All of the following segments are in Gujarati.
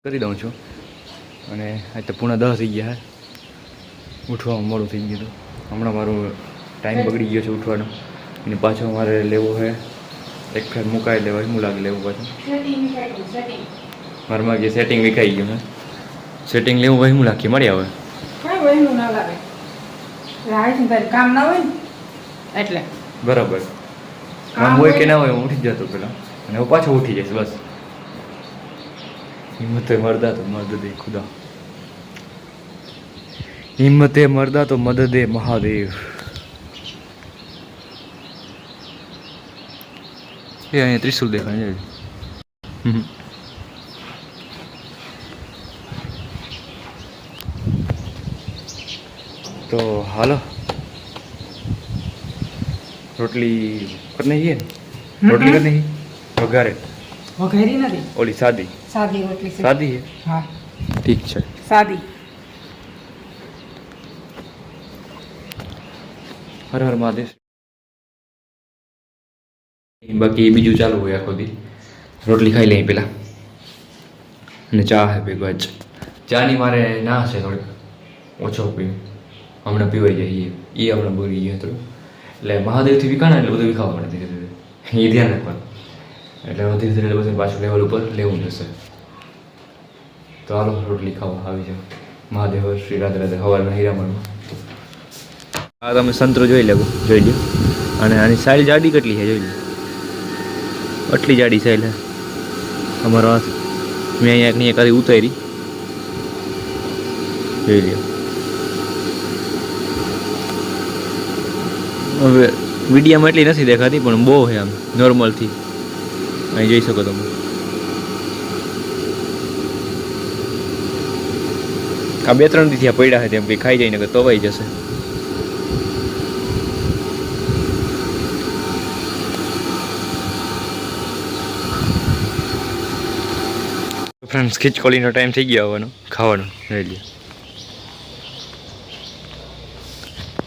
કરી દઉં છું અને આજ તો પૂણા 10 થઈ ગયા. ઉઠવામાં મોડું થઈ ગયું હતું. હમણાં મારો ટાઈમ બગડી ગયો છે ઉઠવાનો અને પાછો મારે લેવો છે એક ફેર મુકાઈ લેવાય. હું લાગે લેવું પાછું મારામાં જે સેટિંગ વિખાઈ ગયું હે. સેટિંગ લેવું હોય હું લાખી મળી આવે કાંઈ વહેલું ના લાગે. કામ ના હોય ને એટલે બરાબર. કામ હોય કે ના હોય હું ઉઠી જતો પેલા અને હું પાછો ઉઠી જઈશ બસ. હિંમતે મરદા તો મદદ દે ખુદા. હિંમતે મરદા તો મદદ દે મહાદેવ. એ અહીંયા ત્રિશુલ દેખાય છે. તો હાલો રોટલી કરને છે. રોટલી કરને વઘારે વઘારી નથી, ઓલી સાદી સાદી રોટલી છે. સાદી છે. હા ઠીક છે. સાદી. હર હર મહાદેવ. બાકી બીજું ચાલુ હોય આખો દી. રોટલી ખાઈ લઈએ પેલા અને ચા હે ભેગો જ. ચાની મારે ના છે થોડીક ઓછો પીવું. હમણાં પીવાઈ જાય એ હમણાં બોલી ગયો થોડું એટલે મહાદેવથી વિકાણા એટલે બધું વિખાવા પડે ધીરે ધીરે. એ ધ્યાન રાખવાનું એટલે ધીરે ધીરે બધું પાછું લેવલ ઉપર લેવું જશે. તો હાલો રોટલી ખાવા આવી જાઓ. મહાદેવ શ્રી રાધે રાધે. હવારના હીરામણમાં આ તમે સંતરો જોઈ લો અને આની સાઈલ જાડી કેટલી છે જોઈ લો. આટલી જાડી સાઈલ છે અમારો હાથ. મેં અહીંયા કરી ઉતારી જોઈ લ્યો. હવે વિડીયામાં એટલી નથી દેખાતી પણ બહુ છે આમ નોર્મલથી અહીં જોઈ શકો તમે. આ 2-3 દિવસ આ પડ્યા છે તેમ કંઈ ખાઈ જાય ને કે તવાઈ જશે. ફ્રેન્ડ્સ ખીચકોલીનો ટાઈમ થઈ ગયો આવવાનો ખાવાનો. જોઈ લ્યો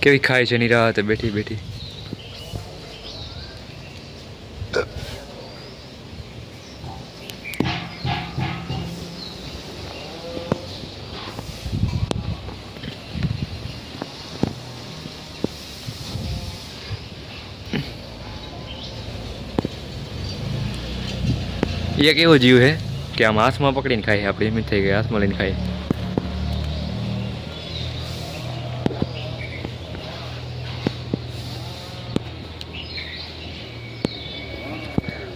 કેવી ખાય છે નિરાતે બેઠી બેઠી. એક એવો જીવ છે કે આમ હાથમાં પકડીને ખાય. આપણે એમ જ થઈ ગયા હાથમાં લઈને ખાય.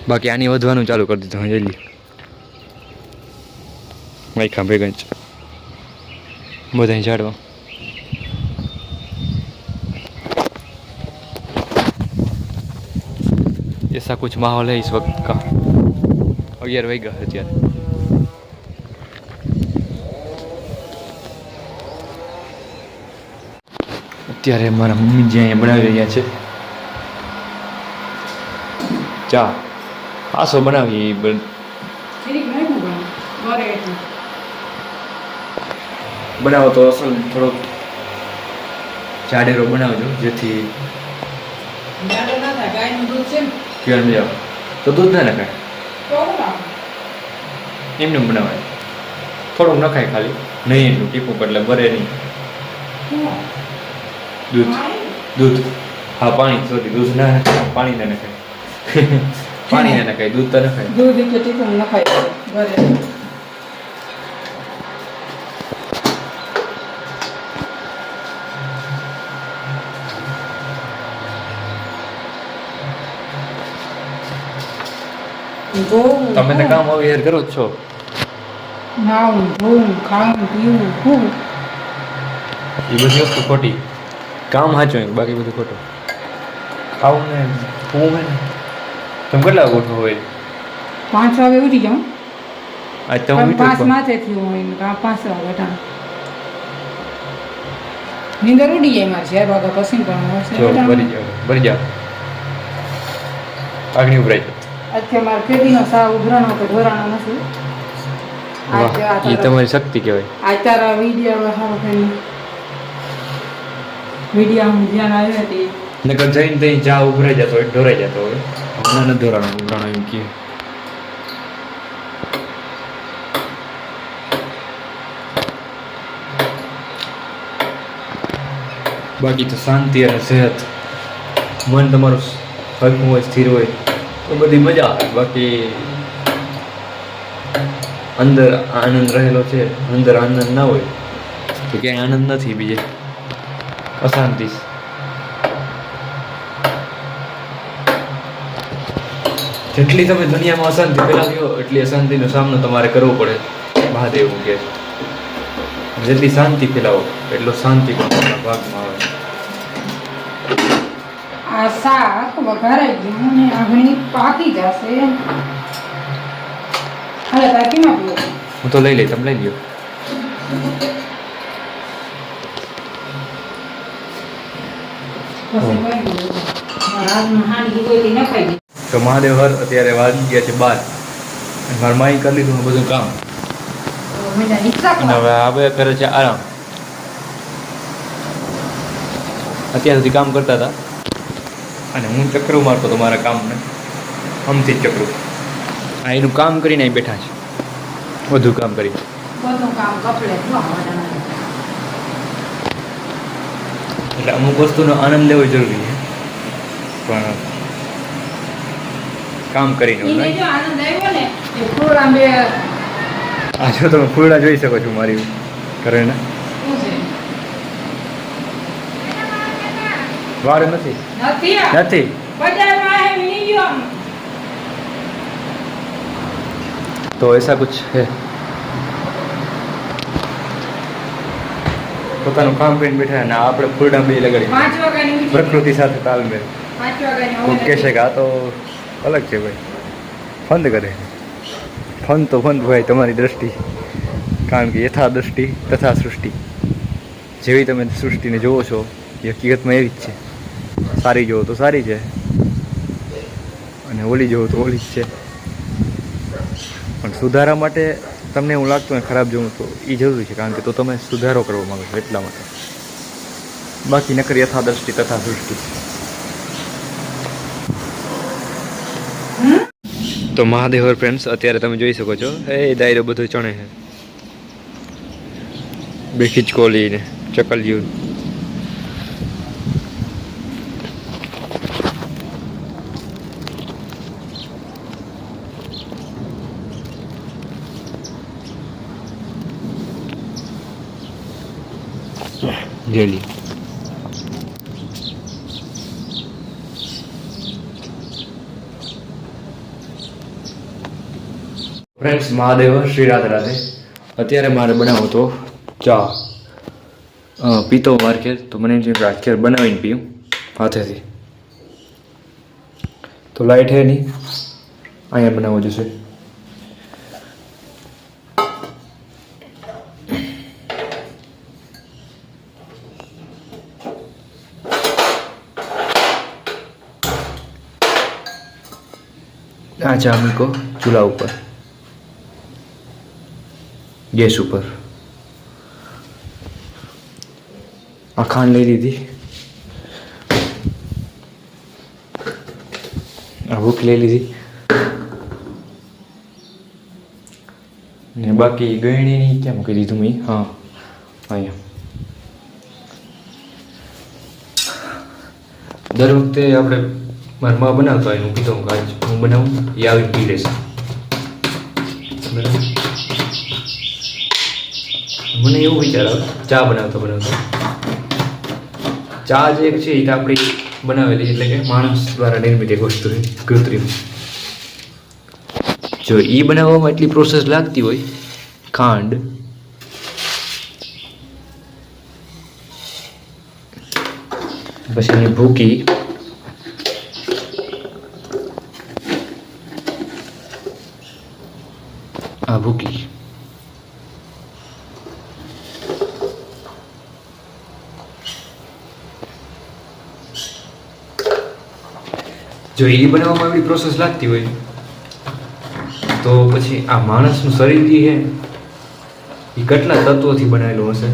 બાકી આની વધવાનું ચાલુ કરી દીધું જલ્દી. માઇખા ભેગા જ બધા ઝાડવા. ऐसा कुछ माहौल है इस वक्त का. 11 વાગ્યા અત્યારે. અત્યારે મારા મમ્મી જે અહીંયા બનાવી રહ્યા છે ચા. આસો બનાવી બનાવો તો અસલ થોડોક જાડેરો બનાવજો જેથી કેળ મજા આવે. તો દૂધ ના નખાય એમને બનાવાય. થોડુંક નખાય ખાલી નહીં એટલું ટીપું એટલે બરે નહીં. દૂધ દૂધ હા પાણી સોરી દૂધ ના નખાય. પાણી ના નખાય. પાણી ના નખાય દૂધ તો નખાય. દૂધ એટલે ટીપું નખાય બરે. તમે તો કામ હવે યાર કરો જ છો. નાવું ધોવું ખાવું પીવું ખૂબ એ બધી વસ્તુ ખોટી. કામ સાચું બાકી બધું ખોટું. ખાવું ને પૂવું ને. તમે કેટલા ગોઠવો હોય? 5 વાગે ઉઠી જાઉં. આજ તો હું 5 માથે થયું હોય ને 5 વાગે બેઠા નીંદર ઉડી જાય મારે 4 વાગ્યા પછી પણ ભરી જાવ આગળ ઉભરાઈ જાવ. અત્યારે મારે કેદીનો સાવ ઉભરાણો કે ઢોરાણો નથી. એ તમારી શક્તિ કહેવાય. આ તારા વિડીયો સારો કરી વિડીયો હું ધ્યાન આવ્યો હતી નકર જઈને ત્યાં ચા ઉભરાઈ જતો હોય ઢોરાઈ જતો હોય. હમણાં નથી ઢોરાણો ઉભરાણો એમ કે બાકી તો શાંતિ અને સેહત, મન તમારું હલકું હોય, સ્થિર હોય તો બધી મજા આવે. બાકી અંદર આનંદ રહેલો છે, અંદર આનંદ ના હોય તો ક્યાંય આનંદ નથી, બીજે અશાંતિ. જેટલી તમે દુનિયામાં અશાંતિ ફેલાવ્યો એટલી અશાંતિનો સામનો તમારે કરવો પડે. મહાદેવ કે જેટલી શાંતિ ફેલાવો એટલો શાંતિ પણ તમારા ભાગમાં આવે. આ શાક વઘારાઈ ગયું ને આઘણી પાકી જશે. હાલે તારે કેમાં પીવો? હું તો લઈ લઈ, તમે લઈ લ્યો. પછી કોઈ પીવો. રાતમાં હાંડી ગોળી ન ખાઈ ગઈ. તો મહાદેવ હર અત્યારે વાગી ગયા છે 12. મારા માઈ કરી લીધું બધું કામ મજા ઈચ્છા અને હવે આવે કરે છે આરામ. અત્યાર સુધી કામ કરતા હતા અને હું ચક્રો મારતો હતો મારા કામને, આમથી જ ચક્રો. આ એનું કામ કરીને અહીં બેઠા છે, બધું કામ કરી. બધું કામ કપડે એટલે અમુક વસ્તુનો આનંદ લેવો જરૂરી છે, પણ કામ કરીને જો આનંદ આવ્યો ને એ ફૂલડા બે આ જો તમે ફૂલડા જોઈ શકો છો મારી ઘરે ને. શું છે? વાર નથી નથી નથી બજારમાં હે મિની ગયો. તો એસા કુછ હે. પોતાનું કામ કરીને બેઠા અને આપણે ફૂલડા બે લગાડી 5 વાગ્યાની પ્રકૃતિ સાથે તાલમેલ. 5 વાગ્યાની કોઈ કહેશે કે આ તો અલગ છે ભાઈ, ફંદ કરે. ફંદ તો ફંદ ભાઈ તમારી દ્રષ્ટિ, કારણ કે યથા દ્રષ્ટિ તથા સૃષ્ટિ. જેવી તમે સૃષ્ટિને જોવો છો એ હકીકતમાં એવી જ છે. સારી જોવો તો સારી છે અને ઓલી જોવો તો ઓલી જ છે. પણ સુધારા માટે તમને એવું લાગતું હોય ખરાબ જોવું તો એ જરૂરી છે, કારણ કે તો તમે સુધારો કરવા માગો છો એટલા માટે. બાકી નકર યથા દ્રષ્ટિ તથા સૃષ્ટિ. તો મહાદેવર ફ્રેન્ડ્સ અત્યારે તમે જોઈ શકો છો એ દાયરો બધો ચણે છે, બે ખીચકોલી ને ચકલિયું. જેલી ફ્રેન્ડ્સ, મહાદેવ શ્રી રાધે રાધે. અત્યારે મારે બનાવો તો ચા. પીતો માર્કેર તો મને એમ છે કે આખેર બનાવીને પીવું હાથેથી. તો લાઈટ હે નહીં, અહીંયા બનાવવો જોશે. આ ચા મૂકો ચૂલા ઉપર, ગેસ ઉપર. આ ખાંડ લઈ લીધી, આ ભૂખ લઈ લીધી ને બાકી ગયણીની ક્યાં મૂકી દીધું મેં? હા અહીંયા. દર વખતે આપણે મારા મા બનાવતો હોય, હું કીધું કે આજ હું બનાવું, એ આવીને પી લેશે. બરાબર. મને એવું વિચાર આવે ચા બનાવતો ચા જે એક છે એ તો આપણી બનાવેલી, એટલે કે માણસ દ્વારા નિર્મિત એક વસ્તુ છે, કૃત્રિમ. જો એ બનાવવામાં એટલી પ્રોસેસ લાગતી હોય, ખાંડ, પછી એની ભૂકી, આ ભૂકી, જો એ બનાવવામાં એવી પ્રોસેસ લાગતી હોય તો પછી આ માણસનું શરીર જે છે એ કેટલા તત્વોથી બનાવેલું હશે,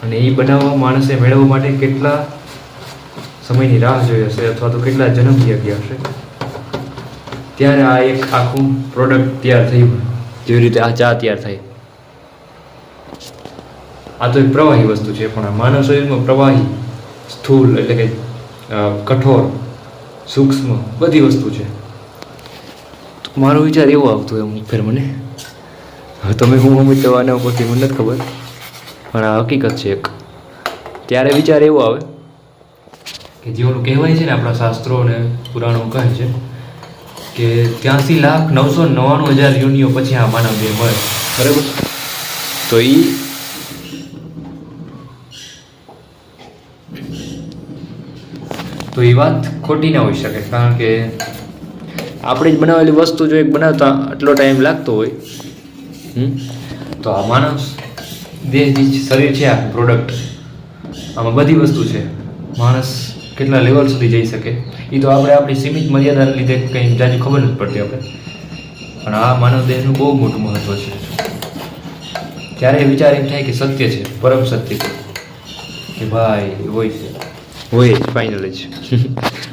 અને એ બનાવવા માણસે મેળવવા માટે કેટલા સમયની રાહ જોઈ હશે, અથવા તો કેટલા જન્મ ગયા હશે, ત્યારે આ એક આખું પ્રોડક્ટ તૈયાર થયું. જેવી રીતે આ ચા તૈયાર થાય. આ તો એક પ્રવાહી વસ્તુ છે, પણ આ માનવ શરીરમાં પ્રવાહી, સ્થૂળ એટલે કે કઠોર, સૂક્ષ્મ બધી વસ્તુ છે. તો મારો વિચાર એવો આવતો એમ ફેર મને, હવે તમે હું સમજતો આના ઉપરથી મને નથી ખબર, પણ આ હકીકત છે એક. ત્યારે વિચાર એવો આવે કે જે ઓલું કહેવાય છે ને, આપણા શાસ્ત્રો અને પુરાણો કહે છે કે 83,999,000 યોનિઓ પછી આ માનવ દેહ મળે, બરાબર? તો એ વાત ખોટી ના હોઈ શકે, કારણ કે આપણે જ બનાવેલી વસ્તુ જો એક બનાવતા આટલો ટાઈમ લાગતો હોય, તો આ માનવ દેહ જે શરીર છે, આ પ્રોડક્ટ, આમાં બધી વસ્તુ છે. માણસ કેટલા લેવલ સુધી જઈ શકે એ તો આપણે આપણી સીમિત મર્યાદાને લીધે કંઈ જાજી ખબર નથી પડતી આપણે, પણ આ માનવ દેહનું બહુ મોટું મહત્ત્વ છે. ત્યારે વિચાર એમ થાય કે સત્ય છે, પરમ સત્ય છે, કે ભાઈ હોય જ ફાઇનલ જ.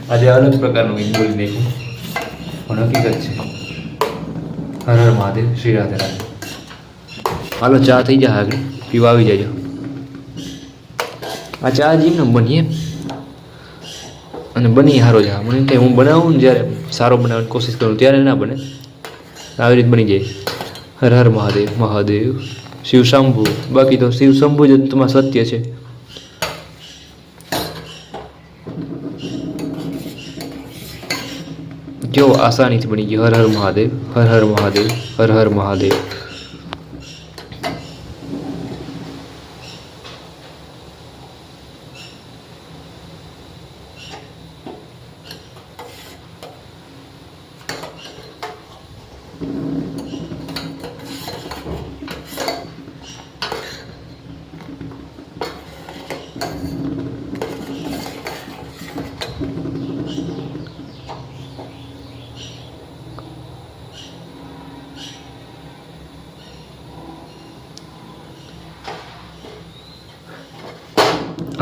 આજે અલગ પ્રકારનું કંઈક બોલી નાખ્યું, પણ હકીકત છે. હર હર મહાદેવ, શ્રી રાધે રાધે. હાલો ચા થઈ જાય, આગળ પીવા આવી જાય. આ ચા જીમને બનીએ અને બની સારો જ. મને એમ થાય હું બનાવું ને જ્યારે સારો બનાવવાની કોશિશ કરું ત્યારે ના બને, આવી રીતે બની જાય. હર હર મહાદેવ, મહાદેવ શિવ શંભુ. બાકી તો શિવ શંભુ જ તમારું સત્ય છે. કેવો આસાનીથી બની ગયો. હર હર મહાદેવ, હર હર મહાદેવ, હર હર મહાદેવ.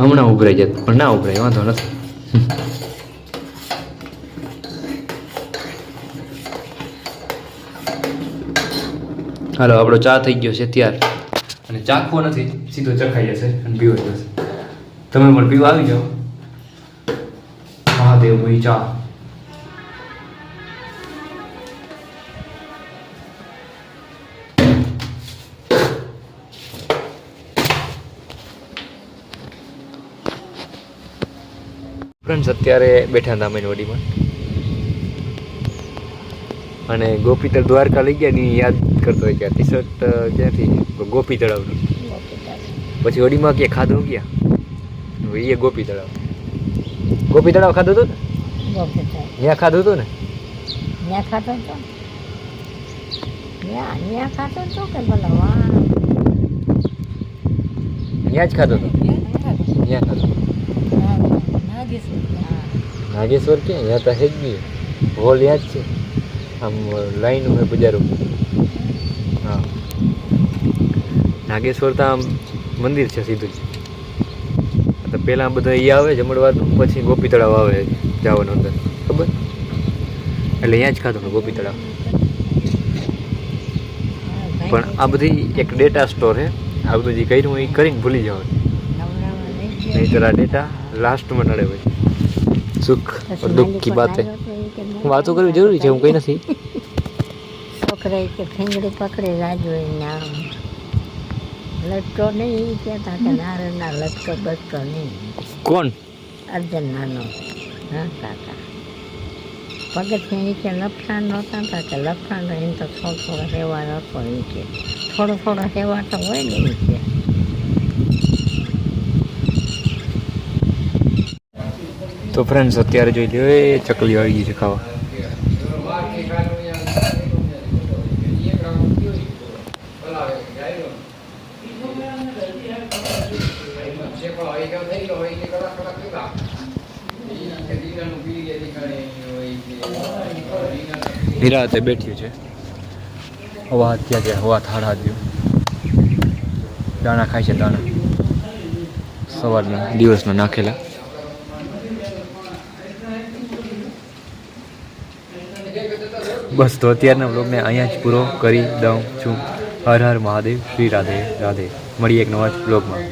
હમણાં ઉભરાઈ જાય, પણ ના ઉભરાય, વાંધો નથી. હાલો આપણો ચા થઈ ગયો છે ત્યાર, અને ચાખવો નથી, સીધો ચખાઈ જશે અને પીવો જશે. તમે પણ પીવા આવી જાઓ. મહાદેવ ભાઈ ચા. ફ્રેન્ડ્સ અત્યારે બેઠા હતા મેનવડીમાં, અને ગોપીતળ દ્વારકા લઈ ગયા ને યાદ કરતો હોય કે ટી શર્ટ ક્યાંથી, ગોપી તળાવનું. પછી વડીમાં ક્યાં ખાધું ગયા, એ ગોપી તળાવ. ગોપી તળાવ ખાધું હતું ને, ત્યાં ખાધું હતું ને, ત્યાં ખાતો તો ત્યાં ખાતો તો કે ભલે વાહ ત્યાં જ ખાધું હતું, ત્યાં ખાધું. નાગેશ્વર ક્યાં? ત્યાં તો હે જ નહીં, હોલ યાદ છે, આમ લાઈન હોય બજારો. હા, નાગેશ્વર તો આમ મંદિર છે સીધું જ. તો પહેલાં બધા એ આવે જમણવારનું, પછી ગોપી તળાવ આવે જવાનું અંદર, ખબર? એટલે અહીંયા જ ખાધું ગોપી તળાવ. પણ આ બધી એક ડેટા સ્ટોર છે, આ બધું જે કર્યું એ કરીને ભૂલી જવાનું, નહીં આ ડેટા લાસ્ટમાં નડે હોય. સુખ और दुख की बात है, વાતો કરવી જરૂરી છે, હું કઈ નથી. છોકરા કે ફીંગડી પકડી રાજો નામ લટકો નહીં, એ કહેતા કે નારના લટકો બટકો નહીં. કોણ? અર્જુન નાનો. હા કાકા પગથિયા નીચે લફાણ નહોતા હતા કે લફાણ એમ તો થોડો હેવા નહોતો નીચે, થોડો હેવા તો હોય ને નીચે. તો ફ્રેન્ડ્સ અત્યારે જોઈ લ્યો, એ ચકલી આવી ગઈ છે ખાવા. નિરાતે બેઠ્યું છે, હવા ત્યાં છે, હવા થાળા દઉં, દાણા ખાય છે, દાણા સવારના દિવસના નાખેલા. બસ તો અત્યારના બ્લોગને અહીંયા જ પૂરો કરી દઉં છું. હર હર મહાદેવ, શ્રી રાધે રાધે. મળીએ એક નવા બ્લોગમાં.